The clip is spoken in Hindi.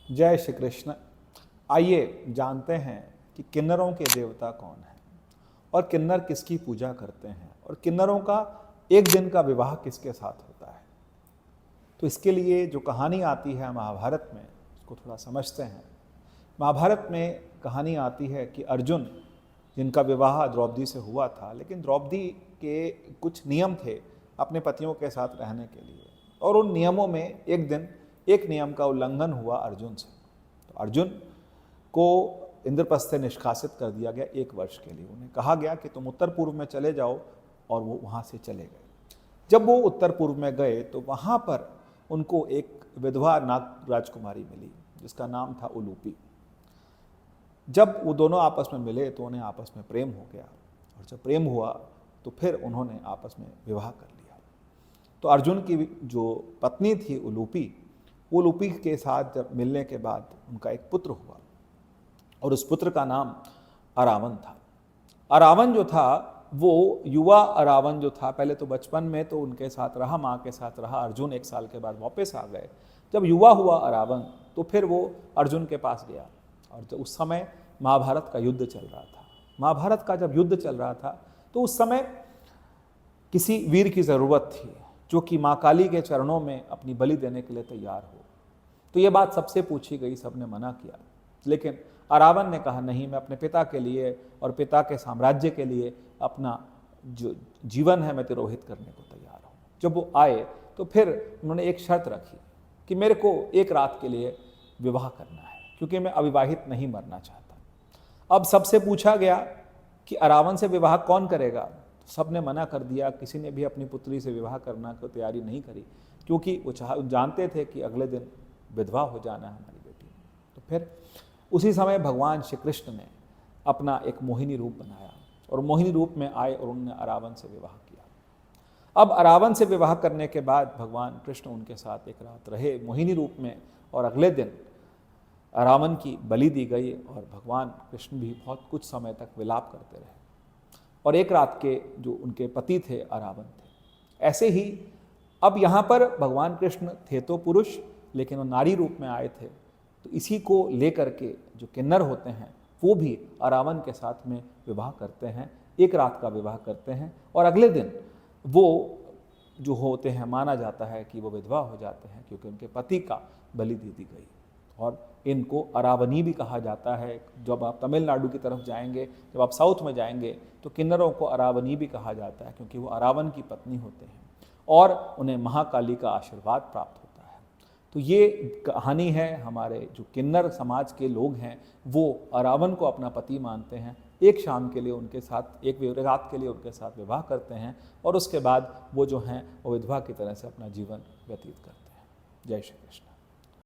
जय श्री कृष्ण। आइए जानते हैं कि किन्नरों के देवता कौन हैं और किन्नर किसकी पूजा करते हैं और किन्नरों का एक दिन का विवाह किसके साथ होता है। तो इसके लिए जो कहानी आती है महाभारत में, उसको थोड़ा समझते हैं। महाभारत में कहानी आती है कि अर्जुन, जिनका विवाह द्रौपदी से हुआ था, लेकिन द्रौपदी के कुछ नियम थे अपने पतियों के साथ रहने के लिए, और उन नियमों में एक दिन एक नियम का उल्लंघन हुआ अर्जुन से। तो अर्जुन को इंद्रप्रस्थ से निष्कासित कर दिया गया 1 वर्ष के लिए। उन्हें कहा गया कि तुम उत्तर पूर्व में चले जाओ, और वो वहाँ से चले गए। जब वो उत्तर पूर्व में गए तो वहाँ पर उनको एक विधवा नाग राजकुमारी मिली जिसका नाम था उलूपी। जब वो दोनों आपस में मिले तो उन्हें आपस में प्रेम हो गया, और जब प्रेम हुआ तो फिर उन्होंने आपस में विवाह कर लिया। तो अर्जुन की जो पत्नी थी उलूपी, वो उलूपी के साथ जब मिलने के बाद उनका एक पुत्र हुआ, और उस पुत्र का नाम अरावन था। अरावन जो था वो युवा अरावन जो था, पहले तो बचपन में तो उनके साथ रहा, माँ के साथ रहा। अर्जुन 1 साल के बाद वापस आ गए। जब युवा हुआ अरावन तो फिर वो अर्जुन के पास गया, और जब उस समय महाभारत का युद्ध चल रहा था। महाभारत का जब युद्ध चल रहा था तो उस समय किसी वीर की ज़रूरत थी जो कि माँ काली के चरणों में अपनी बलि देने के लिए तैयार हो। तो ये बात सबसे पूछी गई, सबने मना किया, लेकिन अरावन ने कहा नहीं, मैं अपने पिता के लिए और पिता के साम्राज्य के लिए अपना जो जीवन है मैं तिरोहित करने को तैयार हूँ। जब वो आए तो फिर उन्होंने एक शर्त रखी कि मेरे को 1 रात के लिए विवाह करना है, क्योंकि मैं अविवाहित नहीं मरना चाहता। अब सबसे पूछा गया कि अरावन से विवाह कौन करेगा, तो सबने मना कर दिया। किसी ने भी अपनी पुत्री से विवाह करना की तैयारी नहीं करी, क्योंकि वो जानते थे कि अगले दिन विधवा हो जाना है हमारी बेटी। तो फिर उसी समय भगवान श्री कृष्ण ने अपना एक मोहिनी रूप बनाया, और मोहिनी रूप में आए और उन्होंने अरावन से विवाह किया। अब अरावन से विवाह करने के बाद भगवान कृष्ण उनके साथ 1 रात रहे मोहिनी रूप में, और अगले दिन अरावन की बलि दी गई, और भगवान कृष्ण भी बहुत कुछ समय तक विलाप करते रहे। और 1 रात के जो उनके पति थे अरावन थे। ऐसे ही अब यहाँ पर भगवान कृष्ण थे तो पुरुष, लेकिन वो नारी रूप में आए थे। तो इसी को लेकर के जो किन्नर होते हैं वो भी अरावन के साथ में विवाह करते हैं, 1 रात का विवाह करते हैं, और अगले दिन वो जो होते हैं माना जाता है कि वो विधवा हो जाते हैं, क्योंकि उनके पति का बलि दे दी गई। और इनको अरावनी भी कहा जाता है। जब आप तमिलनाडु की तरफ जाएंगे, जब आप साउथ में जाएंगे, तो किन्नरों को अरावनी भी कहा जाता है, क्योंकि वो अरावन की पत्नी होते हैं और उन्हें महाकाली का आशीर्वाद प्राप्त होता है। तो ये कहानी है। हमारे जो किन्नर समाज के लोग हैं वो अरावन को अपना पति मानते हैं, एक शाम के लिए उनके साथ, 1 रात के लिए उनके साथ विवाह करते हैं, और उसके बाद वो जो हैं वो विधवा की तरह से अपना जीवन व्यतीत करते हैं। जय श्री कृष्ण।